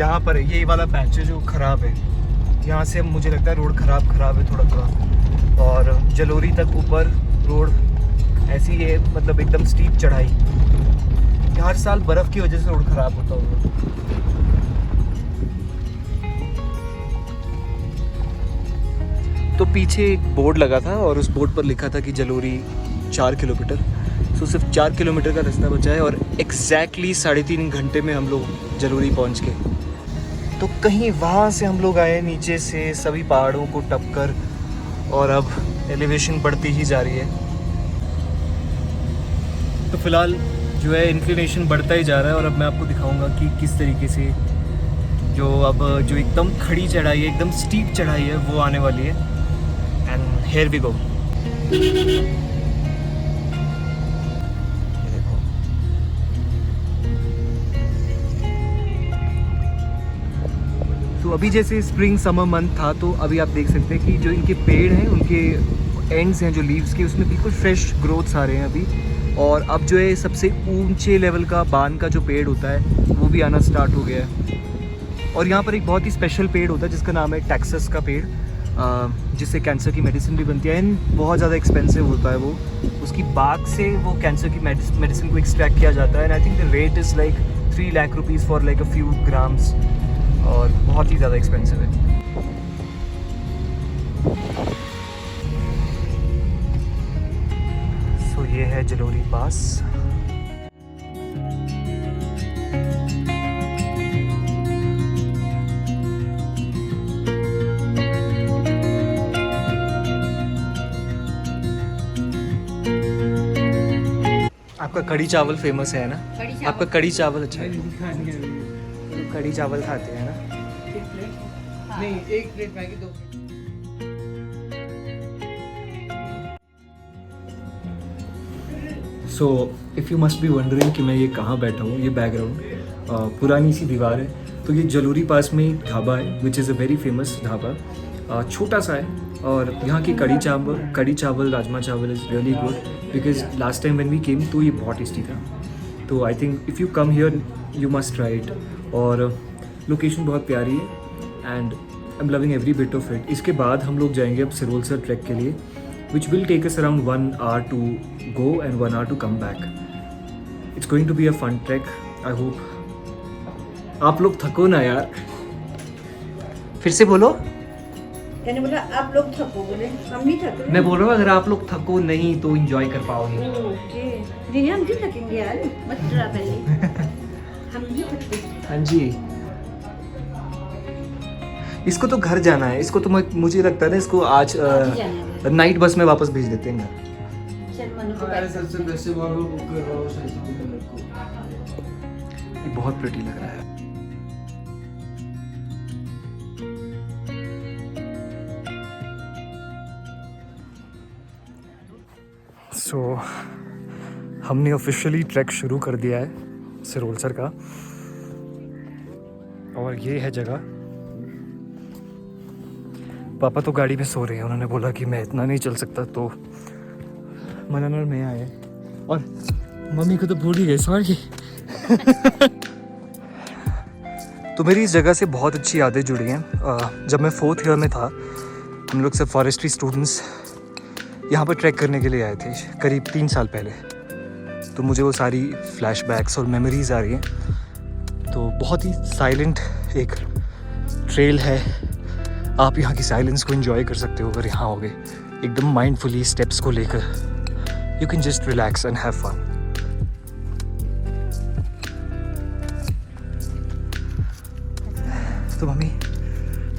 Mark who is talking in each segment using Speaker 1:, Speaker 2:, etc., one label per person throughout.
Speaker 1: यहाँ पर है, ये वाला पैच है जो ख़राब है। यहाँ से मुझे लगता है रोड ख़राब है थोड़ा थोड़ा। और जलोरी तक ऊपर रोड ऐसी है, मतलब एकदम स्टीप चढ़ाई। हर साल बर्फ़ की वजह से रोड ख़राब होता होगा। तो पीछे एक बोर्ड लगा था और उस बोर्ड पर लिखा था कि जलोरी 4 किलोमीटर। तो सिर्फ 4 किलोमीटर का रास्ता बचा है और एग्जैक्टली 3.5 घंटे में हम लोग जलोरी पहुंच गए। तो कहीं वहाँ से हम लोग आए नीचे से सभी पहाड़ों को टप कर, और अब एलिवेशन बढ़ती ही जा रही है। तो फिलहाल जो है इंक्लिनेशन बढ़ता ही जा रहा है और अब मैं आपको दिखाऊंगा कि किस तरीके से जो एकदम खड़ी चढ़ाई है, एकदम स्टीप चढ़ाई है, वो आने वाली है। And here we go. तो अभी जैसे स्प्रिंग समर मंथ था, तो अभी आप देख सकते हैं कि जो इनके पेड़ हैं, उनके एंड्स हैं जो लीव्स के, उसमें बिल्कुल फ्रेश ग्रोथ्स आ रहे हैं अभी। और अब जो है सबसे ऊंचे लेवल का बान का जो पेड़ होता है वो भी आना स्टार्ट हो गया है। और यहाँ पर एक बहुत ही स्पेशल पेड़ होता है जिसका नाम है टैक्सस का पेड़, जिससे कैंसर की मेडिसिन भी बनती है। एंड बहुत ज़्यादा एक्सपेंसिव होता है वो। उसकी बाग से वो कैंसर की मेडिसिन को एक्सट्रैक्ट किया जाता है। And I think the rate is like 3 lakh rupees for like a few grams, और बहुत ही ज़्यादा एक्सपेंसिव है। सो ये है जलोरी पास। आपका कढ़ी चावल फेमस है ना? आपका कढ़ी चावल अच्छा है। तो कढ़ी चावल खाते हैं ना?
Speaker 2: नहीं, 1 plate Maggi, 2 plate.
Speaker 1: So if you must be wondering कि मैं ये कहाँ बैठा हूँ, ये बैकग्राउंड पुरानी सी दीवार है। तो ये जलोरी पास में एक ढाबा है which is a very famous dhaba. छोटा सा है और यहाँ की कढ़ी chawal rajma chawal is really good, because last time when we came तो ये बहुत टेस्टी था। तो I think if you come here you must try it. और लोकेशन बहुत प्यारी है and I am loving every bit of it. इसके बाद हम लोग जाएंगे अब सिरोलसर ट्रैक के लिए, which will take us around 1 hour to go and 1 hour to come back. It's going to be a fun trek, I hope. आप लोग थको ना यार, फिर से बोलो।
Speaker 3: मैंने बोला आप लोग थको, बोले हम नहीं थके।
Speaker 1: मैं बोल रहा हूँ अगर आप लोग थको नहीं तो एंजॉय कर पाओगे।
Speaker 3: ओके, नहीं हम क्यों थकेंगे यार, मत डरा पहले। हम नहीं थकते।
Speaker 1: हाँ जी, इसको तो घर जाना है। इसको तो मुझे लगता है ना, इसको आज नाइट बस में वापस भेज देते हैं घर।
Speaker 3: चल मनु को
Speaker 2: हमारे सबसे बेस्ट वाला बुक करवाओ शैतान कलर को।
Speaker 1: ये बहुत प्रिटी लग रहा है। सो हमने ऑफिशियली ट्रैक शुरू कर दिया है सिरोलसर का, और ये है जगह। पापा तो गाड़ी में सो रहे हैं, उन्होंने बोला कि मैं इतना नहीं चल सकता, तो मनन और मैं आए। और मम्मी को तो भूल ही गए, सॉरी। तो मेरी इस जगह से बहुत अच्छी यादें जुड़ी हैं। जब मैं 4th ईयर में था, हम लोग सब फॉरेस्ट्री स्टूडेंट्स यहाँ पर ट्रैक करने के लिए आए थे करीब 3 साल पहले। तो मुझे वो सारी फ्लैशबैक्स और मेमोरीज आ रही हैं। तो बहुत ही साइलेंट एक ट्रेल है, आप यहाँ की साइलेंस को एंजॉय कर सकते हो अगर यहाँ आओगे। एकदम माइंडफुली स्टेप्स को लेकर you can just relax and have fun. तो मम्मी,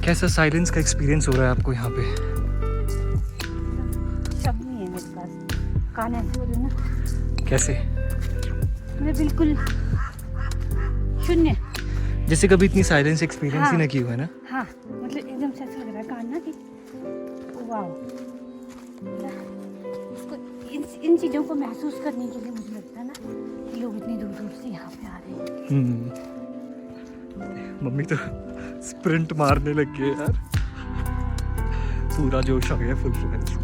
Speaker 1: कैसा साइलेंस का एक्सपीरियंस हो रहा है आपको यहाँ पे?
Speaker 3: शब्द नहीं है मेरे पास, कान ऐसे हो रहे ना।
Speaker 1: कैसे?
Speaker 3: मैं बिल्कुल शून्य,
Speaker 1: जैसे कभी इतनी साइलेंस एक्सपीरियंस ही
Speaker 3: हाँ।
Speaker 1: ना की हुआ है ना।
Speaker 3: हाँ मतलब एकदम से ऐसा लग रहा है कान ना कि वाओ। इसको इन चीज़ों को महसूस करने के लिए मुझे लगता है ना कि लोग इतनी दूर दूर से यहाँ पे आ रहे हैं।
Speaker 1: मम्मी तो स्प्रिंट मारने लग गए यार, पूरा जोश आ गया full flash.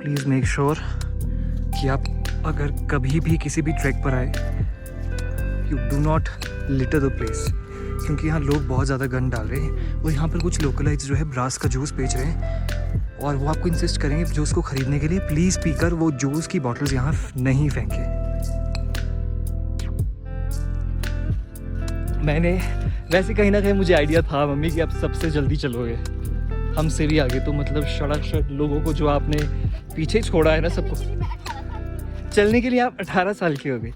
Speaker 1: Please make sure कि आप अगर कभी भी किसी भी ट्रैक पर आए, you do not litre the place, क्योंकि यहाँ लोग बहुत ज़्यादा गंद डाल रहे हैं। और यहाँ पर कुछ लोकलाइज जो है ब्रास का जूस बेच रहे हैं और वो आपको इंसिस्ट करेंगे जूस को ख़रीदने के लिए। प्लीज़ पीकर वो जूस की बॉटल्स यहाँ नहीं फेंके। मैंने वैसे कहीं ना कहीं मुझे आइडिया था मम्मी कि आप सबसे जल्दी चलोगे, हमसे भी आगे, तो मतलब सड़क लोगों को जो आपने पीछे छोड़ा है ना सबको, चलने के लिए आप 18 साल के हो गए।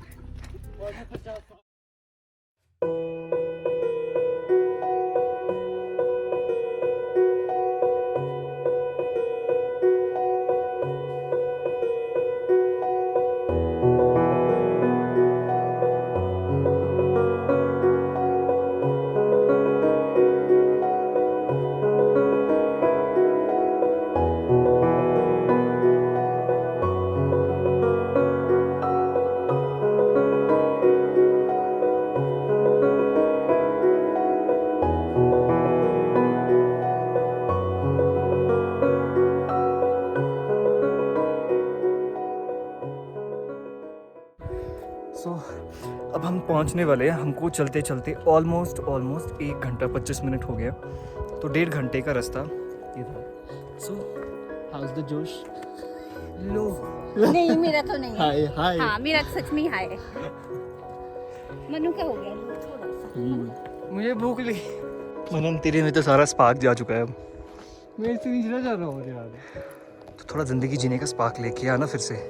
Speaker 1: अब हम पहुंचने वाले हैं। हमको चलते चलते ऑलमोस्ट 1 घंटा 25 मिनट हो गया, तो 1.5 घंटे का रास्ता ये था। सो हाउस द जोश? लो
Speaker 3: नहीं, मेरा तो नहीं है।
Speaker 1: हाय हाय।
Speaker 3: हाँ, मेरा तो सच में हाय है। मनु क्या हो गया थोड़ा सा?
Speaker 2: मुझे भूख लगी।
Speaker 1: मनन तेरे में तो सारा स्पार्क जा चुका है अब,
Speaker 2: मैं इससे निचला जा रहा हूँ यार।
Speaker 1: तो थोड़ा ज़िंदगी जीने का स्पार्क लेके आना फिर से।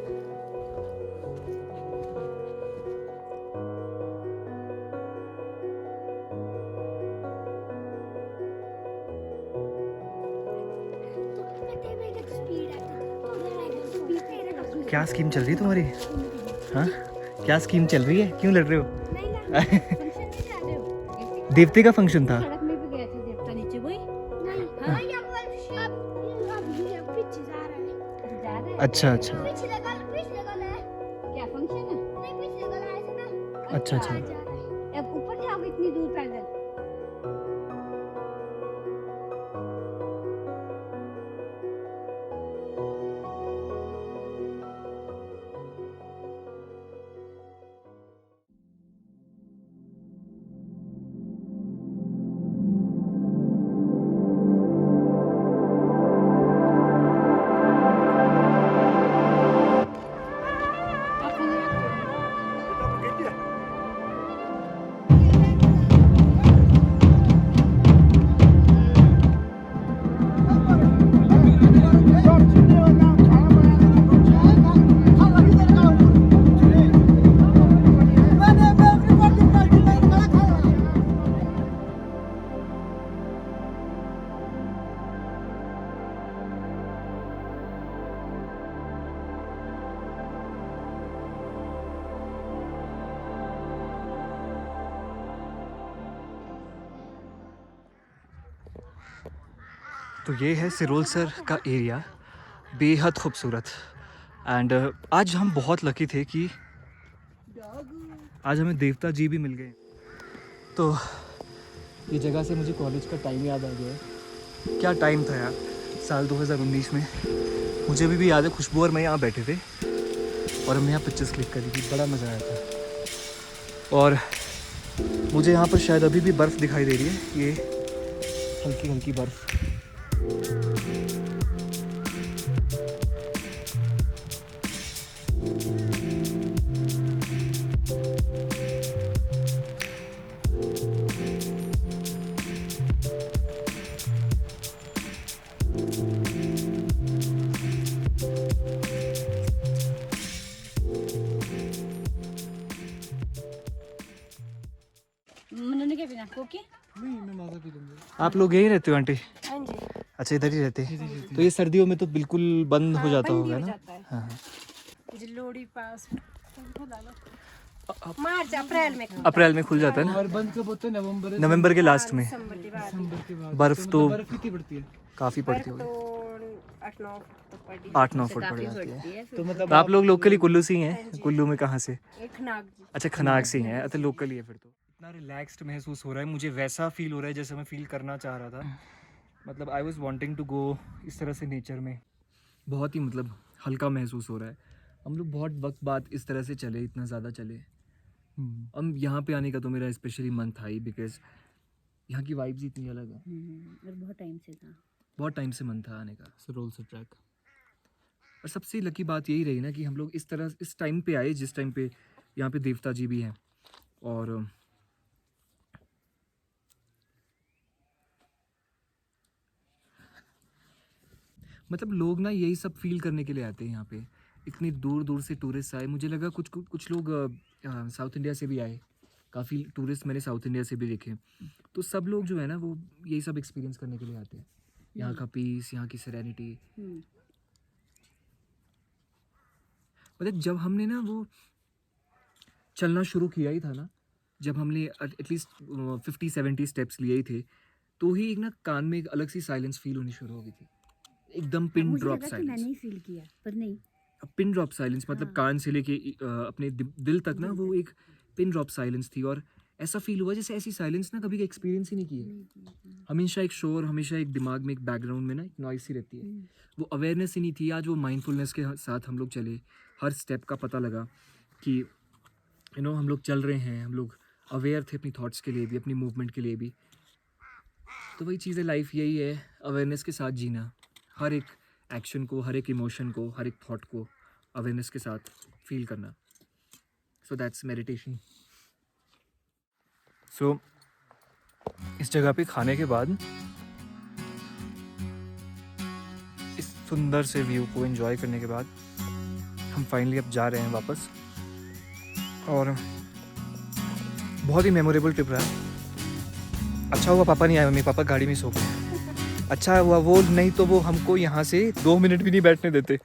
Speaker 1: क्या स्कीम चल रही है तुम्हारी? हाँ, क्या स्कीम चल रही है? क्यों लड़ रहे हो? देवते का फंक्शन था।
Speaker 3: सड़क में भी गए थे देवता नीचे कोई? नहीं। हाँ, या पीछे जा रहा है।
Speaker 1: अच्छा अच्छा
Speaker 3: पीछे लगा ले। क्या फंक्शन है? नहीं, पीछे लगा ऐसे ना।
Speaker 1: अच्छा अच्छा।
Speaker 3: अब ऊपर जाओगे इतनी दूर पैदल?
Speaker 1: तो ये है सिरोलसर का एरिया, बेहद खूबसूरत। एंड आज हम बहुत लकी थे कि आज हमें देवता जी भी मिल गए। तो ये जगह से मुझे कॉलेज का टाइम याद आ गया है। क्या टाइम था यार, साल 2019 में। मुझे भी याद है, खुशबू और मैं यहाँ बैठे थे और हमने यहाँ पिक्चर्स क्लिक करी थी, बड़ा मज़ा आया था। और मुझे यहाँ पर शायद अभी भी बर्फ़ दिखाई दे रही है, ये हल्की हल्की बर्फ़।
Speaker 3: मनु ने क्या पीना? कोकी?
Speaker 2: नहीं, मैं माजा पी लूंगा।
Speaker 1: आप लोग यहीं रहते हो आंटी?
Speaker 3: हाँ जी।
Speaker 1: अच्छा, इधर ही रहते हैं। तो ये सर्दियों में तो बिल्कुल बंद हो जाता होगा ना? हाँ हाँ।
Speaker 3: लोहड़ी पास मार्च अप्रैल में
Speaker 1: खुल जाता है ना?
Speaker 2: और बंद कब होता है?
Speaker 1: नवंबर के लास्ट में।
Speaker 2: दिसंबर के बाद।
Speaker 1: बर्फ तो
Speaker 2: बर्फ कितनी पड़ती है?
Speaker 1: काफ़ी पड़ती होगी, 8-9 फुट पड़ जाती है।
Speaker 2: तो मतलब
Speaker 1: तो आप लोग लोकली कुल्लू से ही हैं? कुल्लू में कहाँ से?
Speaker 3: खनाग जी।
Speaker 1: अच्छा, खनाग से ही हैं। अच्छा, लोकल ही है फिर तो। इतना रिलैक्स्ड महसूस हो रहा है, मुझे वैसा फील हो रहा है जैसे मैं फील करना चाह रहा था। मतलब I was wanting to go इस तरह से नेचर में। बहुत ही मतलब हल्का महसूस हो रहा है। हम लोग बहुत वक्त बाद इस तरह से चले, इतना ज़्यादा चले। हम यहाँ पे आने का तो मेरा स्पेशली मन था ही, बिकॉज यहाँ की वाइब्स इतनी अलग है।
Speaker 3: और बहुत टाइम से था।
Speaker 1: बहुत टाइम से मन था आने का।
Speaker 4: रोल से ट्रैक।
Speaker 1: और सबसे लकी बात यही रही ना कि हम लोग इस तरह इस टाइम पे आए जिस टाइम पे यहाँ पे देवता जी भी हैं। और मतलब लोग ना यही सब फील करने के लिए आते हैं यहाँ पे। इतनी दूर दूर से टूरिस्ट आए, मुझे लगा कुछ लोग साउथ इंडिया से भी आए। काफ़ी टूरिस्ट मैंने साउथ इंडिया से भी देखे। तो सब लोग जो है ना वो यही सब एक्सपीरियंस करने के लिए आते हैं। यहाँ का पीस, यहाँ की सेरेनिटी। मतलब जब हमने ना वो चलना शुरू किया ही था ना, जब हमने एटलीस्ट 50-70 स्टेप्स लिए ही थे, तो ही एक ना कान में एक अलग सी साइलेंस फील होनी शुरू हो गई थी। एकदम पिन ड्रॉप साइलेंस।
Speaker 3: मैंने ही फील किया पर नहीं।
Speaker 1: पिन ड्रॉप साइलेंस मतलब कान से लेके अपने दिल तक ना वो एक पिन ड्रॉप साइलेंस थी। और ऐसा फील हुआ जैसे ऐसी साइलेंस ना कभी एक्सपीरियंस ही नहीं की है। हमेशा एक शोर, हमेशा एक दिमाग में, एक बैकग्राउंड में ना एक नॉइस ही रहती है। वो अवेयरनेस ही नहीं थी। आज वो माइंडफुलनेस के साथ हम लोग चले, हर स्टेप का पता लगा कि हम लोग चल रहे हैं। हम लोग अवेयर थे अपनी थॉट्स के लिए भी, अपनी मूवमेंट के लिए भी। तो वही चीज़ है, लाइफ यही है, अवेयरनेस के साथ जीना। हर एक एक्शन को, हर एक इमोशन को, हर एक थॉट को अवेयरनेस के साथ फील करना। So that's meditation. सो इस जगह पे खाने के बाद इस सुंदर से व्यू को एंजॉय करने के बाद हम फाइनली अब जा रहे हैं वापस। और बहुत ही मेमोरेबल ट्रिप रहा। अच्छा हुआ पापा नहीं आए, मम्मी पापा गाड़ी में सो गए। अच्छा हुआ वो, नहीं तो वो हमको यहाँ से 2 मिनट भी नहीं बैठने देते।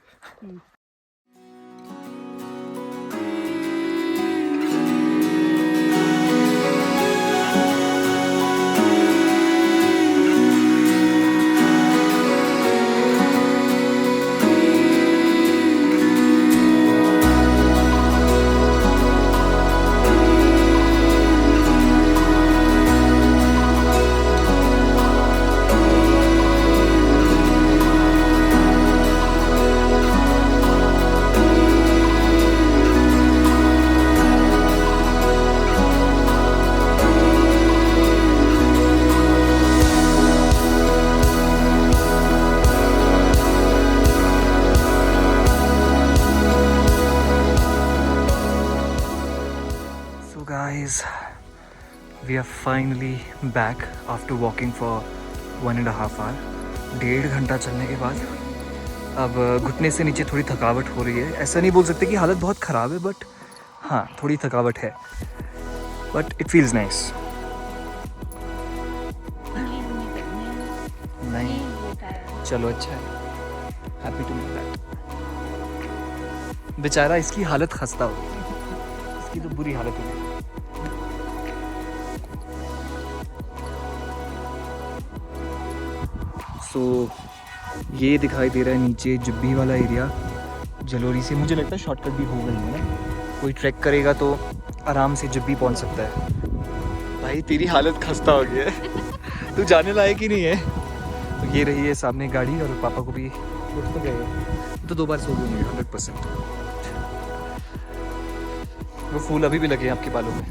Speaker 1: Guys, we are finally back after walking for 1.5 hour. 1.5 घंटा चलने के बाद अब घुटने से नीचे थोड़ी थकावट हो रही है। ऐसा नहीं बोल सकते कि हालत बहुत ख़राब है, बट हाँ थोड़ी थकावट है, बट इट फील्स नाइस। नहीं चलो अच्छा है, हैप्पी टू मीट दैट। बेचारा इसकी हालत खस्ता हो गई, इसकी तो बुरी हालत हो गई। सो ये दिखाई दे रहा है नीचे जुब्बी वाला एरिया। जलोरी से मुझे लगता है शॉर्टकट भी हो गई है ना। कोई ट्रैक करेगा तो आराम से जुब्बी पहुंच सकता है। भाई तेरी हालत खस्ता हो गई है तू जाने लायक ही नहीं है। तो ये रही है सामने गाड़ी, और पापा को भी उठ तो गए तो 2 बार सो गए 100%। वो फूल अभी भी लगे हैं आपके बालों में।